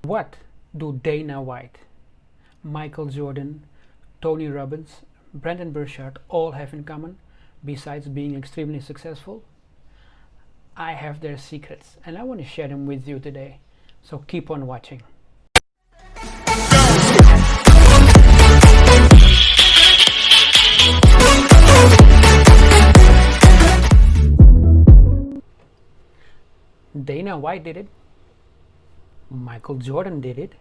What do Dana White, Michael Jordan, Tony Robbins, Brendon Burchard all have in common besides being extremely successful? I have their secrets and I want to share them with you today, so keep on watching. Dana White did it, Michael Jordan did it,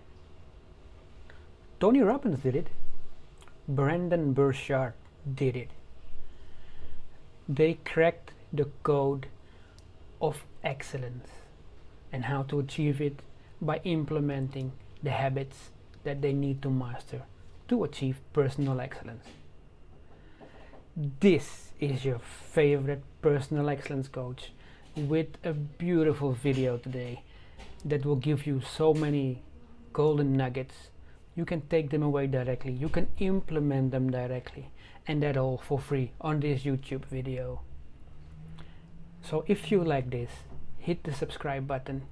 Tony Robbins did it, Brendon Burchard did it. They cracked the code of excellence and how to achieve it by implementing the habits that they need to master to achieve personal excellence. This is your favorite personal excellence coach with a beautiful video today that will give you so many golden nuggets. You can take them away directly, you can implement them directly, and that all for free on this YouTube video. So if you like this, hit the subscribe button,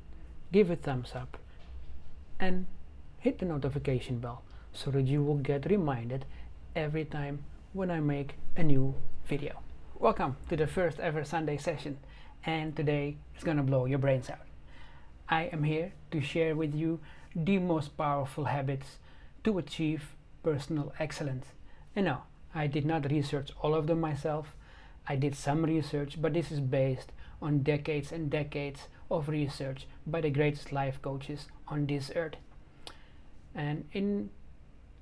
give a thumbs up, and hit the notification bell so that you will get reminded every time when I make a new video. Welcome to the first ever Sunday session, and today is gonna blow your brains out. I am here to share with you the most powerful habits to achieve personal excellence. And no, I did not research all of them myself. I did some research, but this is based on decades and decades of research by the greatest life coaches on this earth. And in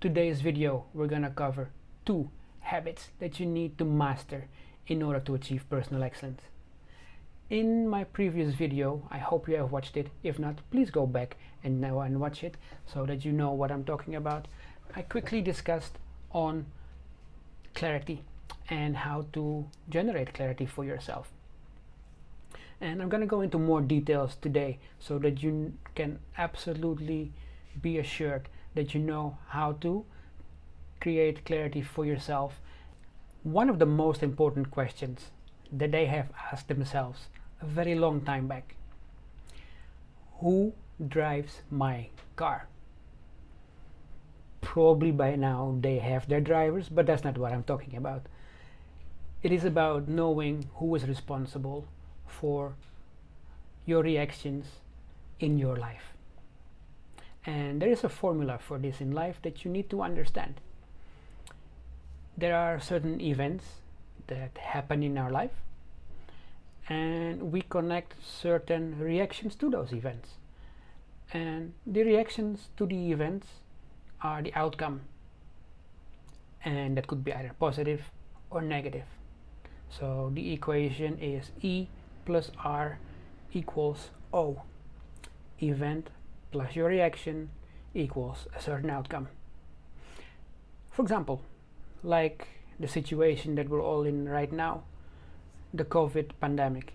today's video, we're gonna cover 2 habits that you need to master in order to achieve personal excellence. In my previous video, I hope you have watched it. If not, please go back and now and watch it so that you know what I'm talking about. I quickly discussed on clarity and how to generate clarity for yourself. And I'm going to go into more details today so that you can absolutely be assured that you know how to create clarity for yourself. One of the most important questions that they have asked themselves a very long time back: who drives my car? Probably by now they have their drivers, but that's not what I'm talking about. It is about knowing who is responsible for your reactions in your life. And there is a formula for this in life that you need to understand. There are certain events that happen in our life, and we connect certain reactions to those events. And the reactions to the events are the outcome, and that could be either positive or negative. So the equation is E plus R equals O. Event plus your reaction equals a certain outcome. For example, like the situation that we're all in right now, the COVID pandemic.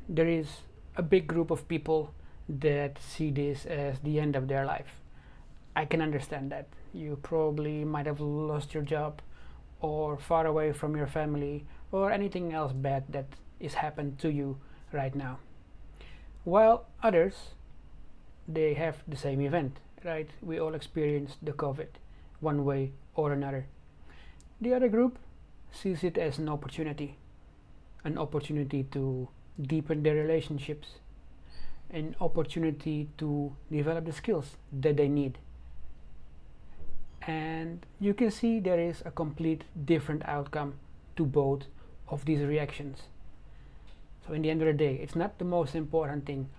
There is a big group of people that see this as the end of their life. I can understand that. You probably might have lost your job or far away from your family or anything else bad that is happened to you right now. While others, they have the same event, right? We all experienced the COVID one way or another. The other group sees it as an opportunity to deepen their relationships, an opportunity to develop the skills that they need. And you can see there is a complete different outcome to both of these reactions. So in the end of the day, it's not the most important thing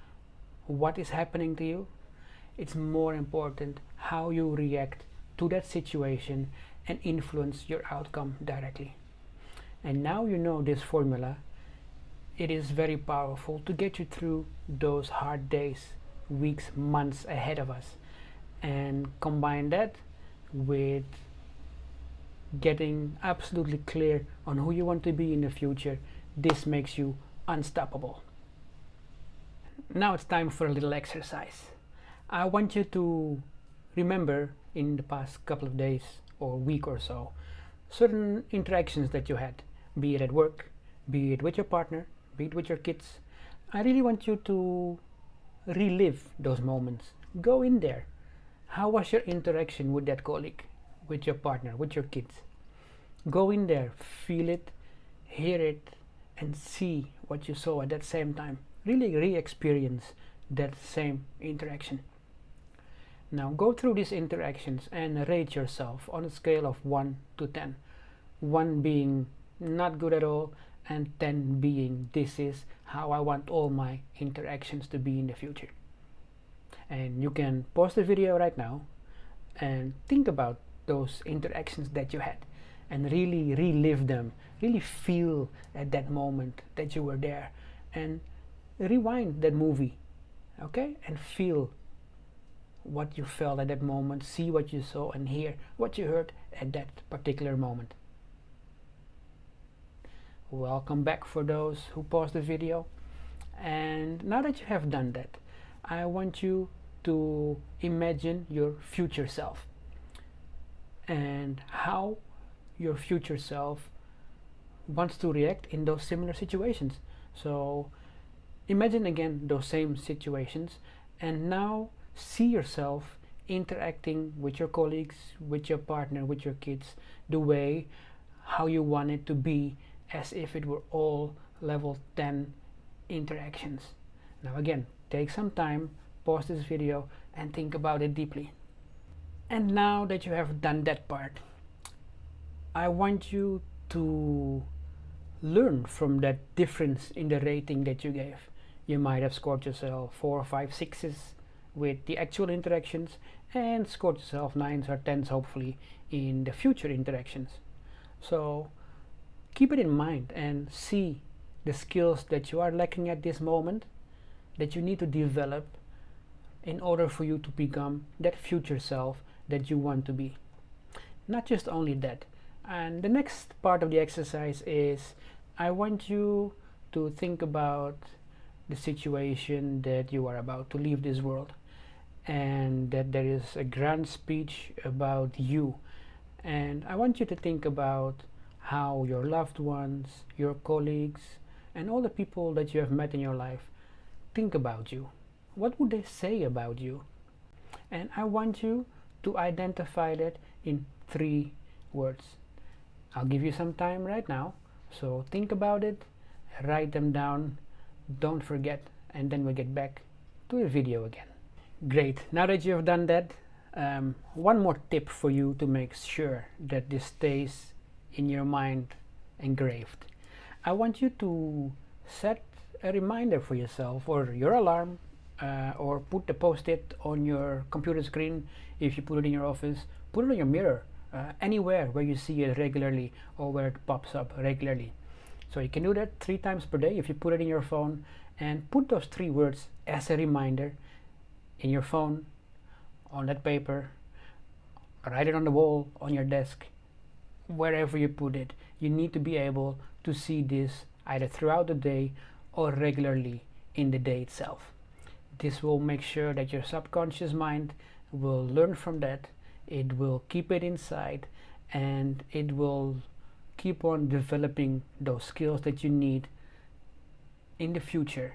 what is happening to you. It's more important how you react to that situation and influence your outcome directly. And now you know this formula. It is very powerful to get you through those hard days, weeks, months ahead of us. And combine that with getting absolutely clear on who you want to be in the future. This makes you unstoppable. Now it's time for a little exercise. I want you to remember in the past couple of days or week or so certain interactions that you had, be it at work, be it with your partner, be it with your kids. I really want you to relive those moments Go in there. How was your interaction with that colleague, with your partner, with your kids? Go in there, feel it, hear it, and see what you saw at that same time. Really re-experience that same interaction. Now go through these interactions and rate yourself on a scale of 1 to 10. 1 being not good at all, and 10 being this is how I want all my interactions to be in the future. And you can pause the video right now and think about those interactions that you had and really relive them, really feel at that moment that you were there, and rewind that movie, okay, and feel what you felt at that moment, see what you saw, and hear what you heard at that particular moment. Welcome back for those who paused the video. And now that you have done that, I want you to imagine your future self and how your future self wants to react in those similar situations. So imagine again those same situations, and now see yourself interacting with your colleagues, with your partner, with your kids, the way how you want it to be, as if it were all level 10 interactions. Now again, take some time, pause this video, and think about it deeply. And now that you have done that part, I want you to learn from that difference in the rating that you gave. You might have scored yourself 4, 5, 6s with the actual interactions, and scored yourself 9s or 10s hopefully in the future interactions. So keep it in mind and see the skills that you are lacking at this moment that you need to develop in order for you to become that future self that you want to be. Not just only that. And the next part of the exercise is I want you to think about the situation that you are about to leave this world, and that there is a grand speech about you. And I want you to think about how your loved ones, your colleagues, and all the people that you have met in your life think about you. What would they say about you? And I want you to identify that in 3 words. I'll give you some time right now, so think about it, write them down, don't forget, and then we'll get back to the video again. Great, now that you have done that, one more tip for you to make sure that this stays in your mind engraved. I want you to set a reminder for yourself or your alarm, or put the post-it on your computer screen. If you put it in your office, put it on your mirror, anywhere where you see it regularly or where it pops up regularly. So you can do that 3 times per day if you put it in your phone, and put those 3 words as a reminder in your phone, on that paper, write it on the wall, on your desk, wherever you put it. You need to be able to see this either throughout the day or regularly in the day itself. This will make sure that your subconscious mind will learn from that, it will keep it inside, and it will keep on developing those skills that you need in the future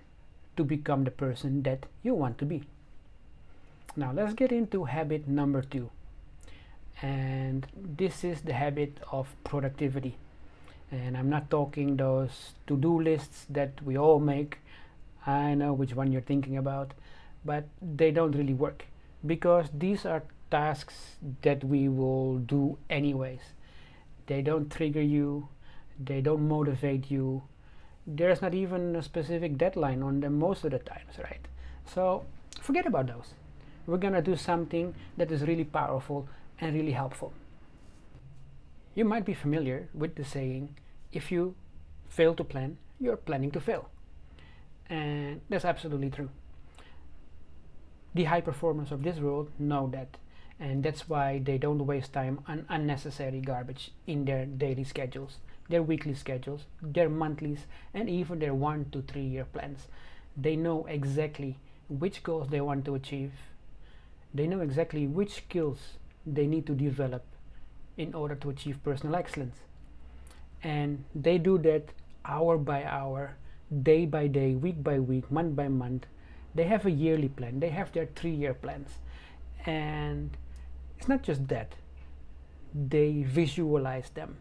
to become the person that you want to be. Now let's get into habit number 2, and this is the habit of productivity. And I'm not talking those to-do lists that we all make. I know which one you're thinking about, but they don't really work, because these are tasks that we will do anyways. They don't trigger you, they don't motivate you, there's not even a specific deadline on them most of the times, right? So forget about those. We're gonna do something that is really powerful and really helpful. You might be familiar with the saying, if you fail to plan, you're planning to fail. And that's absolutely true. The high performers of this world know that, and that's why they don't waste time on unnecessary garbage in their daily schedules, their weekly schedules, their monthlies, and even their 1 to 3 year plans. They know exactly which goals they want to achieve. They know exactly which skills they need to develop in order to achieve personal excellence. And they do that hour by hour, day by day, week by week, month by month, They have a yearly plan, they have their 3-year plans. And it's not just that, they visualize them.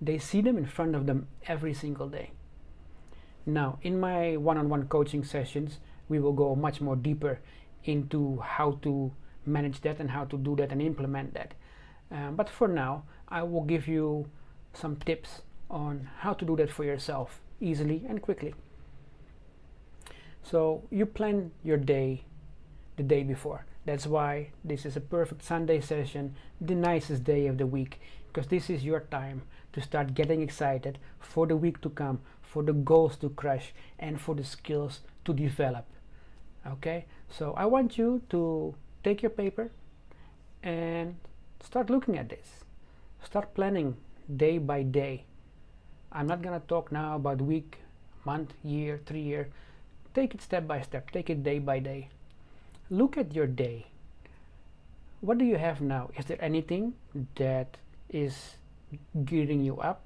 They see them in front of them every single day. Now, in my one-on-one coaching sessions, we will go much more deeper into how to manage that and how to do that and implement that. But for now, I will give you some tips on how to do that for yourself easily and quickly. So you plan your day the day before. That's why this is a perfect Sunday session, the nicest day of the week, because this is your time to start getting excited for the week to come, for the goals to crush, and for the skills to develop. Okay, so I want you to take your paper and start looking at this. Start planning day by day. I'm not gonna talk now about week, month, year, 3 year. Take it step by step, take it day by day. Look at your day. What do you have now? Is there anything that is gearing you up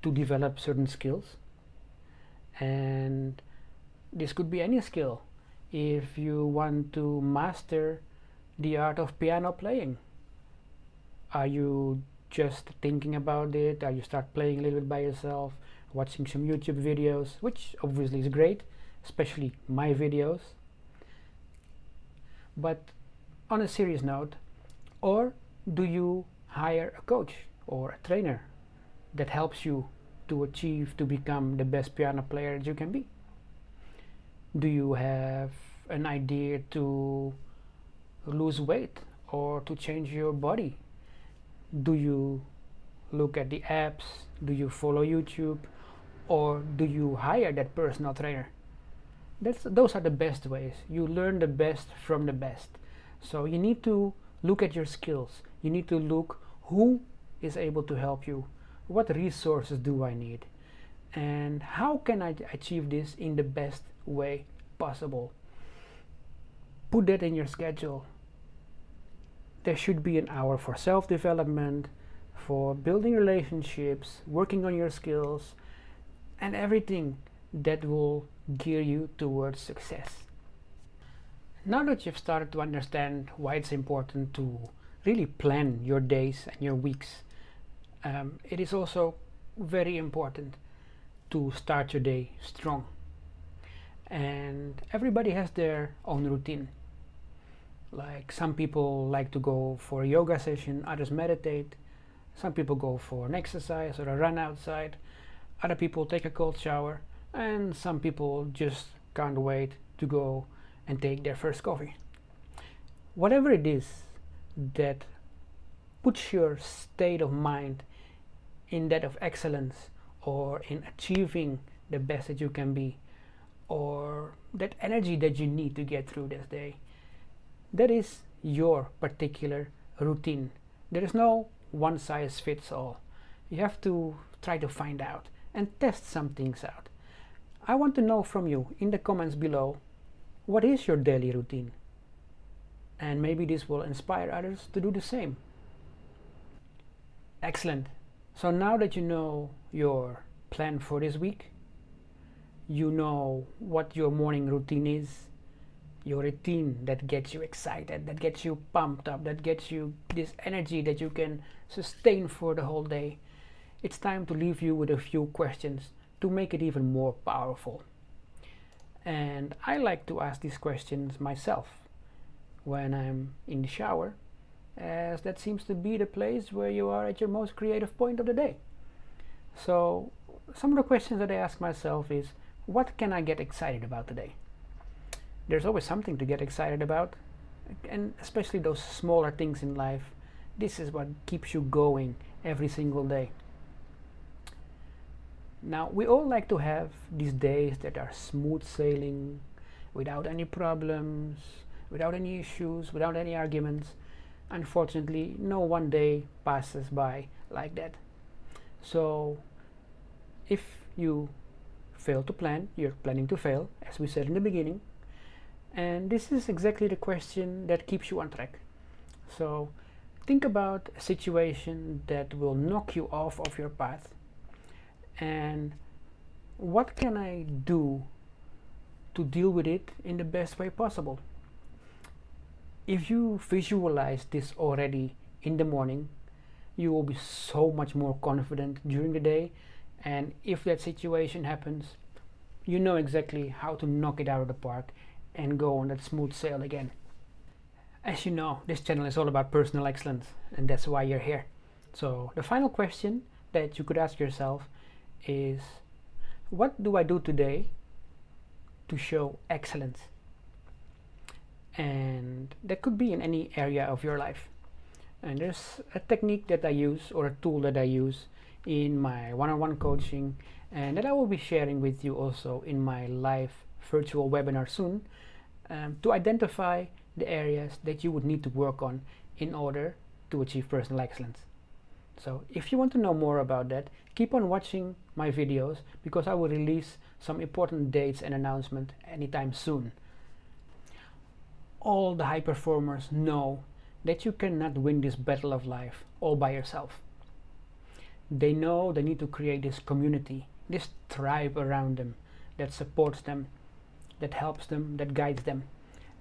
to develop certain skills? And this could be any skill. If you want to master the art of piano playing, are you just thinking about it? Are you start playing a little bit by yourself, watching some YouTube videos, which obviously is great, especially my videos. But on a serious note, or do you hire a coach or a trainer that helps you to achieve, to become the best piano player that you can be? Do you have an idea to lose weight or to change your body? Do you look at the apps? Do you follow YouTube? Or do you hire that personal trainer? Those are the best ways. You learn the best from the best. So you need to look at your skills. You need to look who is able to help you. What resources do I need? And how can I achieve this in the best way possible? Put that in your schedule. There should be an hour for self-development, for building relationships, working on your skills, and everything that will gear you towards success. Now that you've started to understand why it's important to really plan your days and your weeks, it is also very important to start your day strong. And everybody has their own routine. Like some people like to go for a yoga session, others meditate. Some people go for an exercise or a run outside. Other people take a cold shower. And some people just can't wait to go and take their first coffee. Whatever it is that puts your state of mind in that of excellence, or in achieving the best that you can be, or that energy that you need to get through this day, that is your particular routine. There is no one size fits all. You have to try to find out and test some things out. I want to know from you in the comments below, what is your daily routine? And maybe this will inspire others to do the same. Excellent. So now that you know your plan for this week, you know what your morning routine is, your routine that gets you excited, that gets you pumped up, that gets you this energy that you can sustain for the whole day. It's time to leave you with a few questions to make it even more powerful. And I like to ask these questions myself when I'm in the shower, as that seems to be the place where you are at your most creative point of the day. So some of the questions that I ask myself is, what can I get excited about today? There's always something to get excited about, and especially those smaller things in life. This is what keeps you going every single day. Now, we all like to have these days that are smooth sailing, without any problems, without any issues, without any arguments. Unfortunately, no one day passes by like that. So, if you fail to plan, you're planning to fail, as we said in the beginning. And this is exactly the question that keeps you on track. So, think about a situation that will knock you off of your path. And what can I do to deal with it in the best way possible. If you visualize this already in the morning, you will be so much more confident during the day, and if that situation happens, you know exactly how to knock it out of the park and go on that smooth sail again. As you know, this channel is all about personal excellence, and that's why you're here. So the final question that you could ask yourself is, what do I do today to show excellence? And that could be in any area of your life. And there's a technique that I use, or a tool that I use in my one-on-one coaching, and that I will be sharing with you also in my live virtual webinar soon, to identify the areas that you would need to work on in order to achieve personal excellence. So if you want to know more about that, keep on watching my videos, because I will release some important dates and announcements anytime soon. All the high performers know that you cannot win this battle of life all by yourself. They know they need to create this community, this tribe around them that supports them, that helps them, that guides them.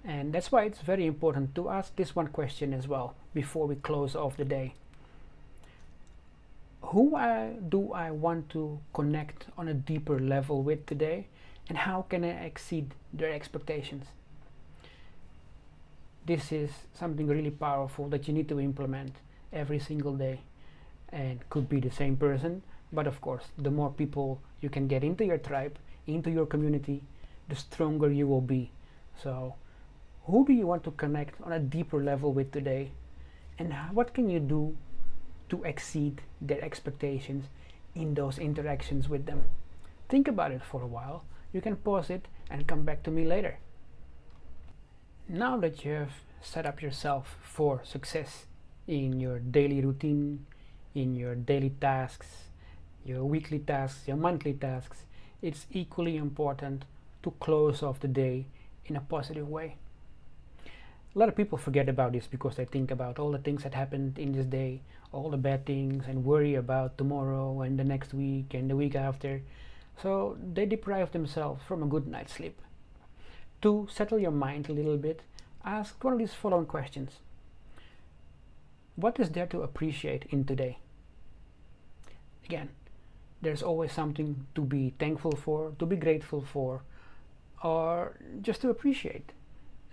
And that's why it's very important to ask this one question as well before we close off the day. Who do I want to connect on a deeper level with today, and how can I exceed their expectations? This is something really powerful that you need to implement every single day, and could be the same person, but of course the more people you can get into your tribe, into your community, the stronger you will be. So who do you want to connect on a deeper level with today, and what can you do to exceed their expectations in those interactions with them? Think about it for a while. You can pause it and come back to me later. Now that you have set up yourself for success in your daily routine, in your daily tasks, your weekly tasks, your monthly tasks, it's equally important to close off the day in a positive way. A lot of people forget about this because they think about all the things that happened in this day, all the bad things, and worry about tomorrow and the next week and the week after. So they deprive themselves from a good night's sleep. To settle your mind a little bit, ask one of these following questions. What is there to appreciate in today? Again, there's always something to be thankful for, to be grateful for, or just to appreciate.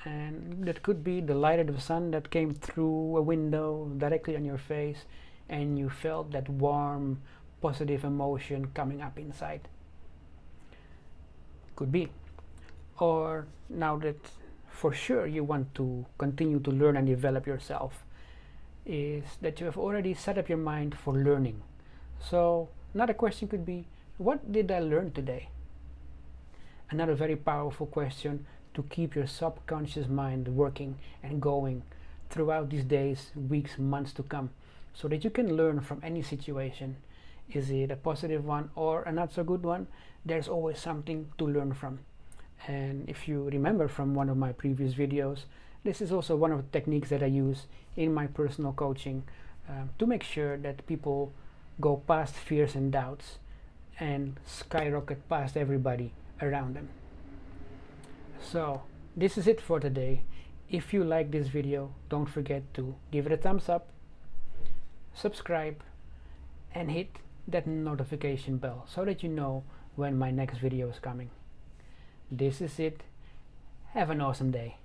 And that could be the light of the sun that came through a window directly on your face, and you felt that warm, positive emotion coming up inside. Could be. Or now that for sure you want to continue to learn and develop yourself, is that you have already set up your mind for learning. So another question could be, what did I learn today? Another very powerful question to keep your subconscious mind working and going throughout these days, weeks, months to come, so that you can learn from any situation. Is it a positive one or a not so good one? There's always something to learn from. And if you remember from one of my previous videos, this is also one of the techniques that I use in my personal coaching, to make sure that people go past fears and doubts and skyrocket past everybody around them. So this is it for today. If you like this video, don't forget to give it a thumbs up, subscribe, and hit that notification bell so that you know when my next video is coming. This is it. Have an awesome day.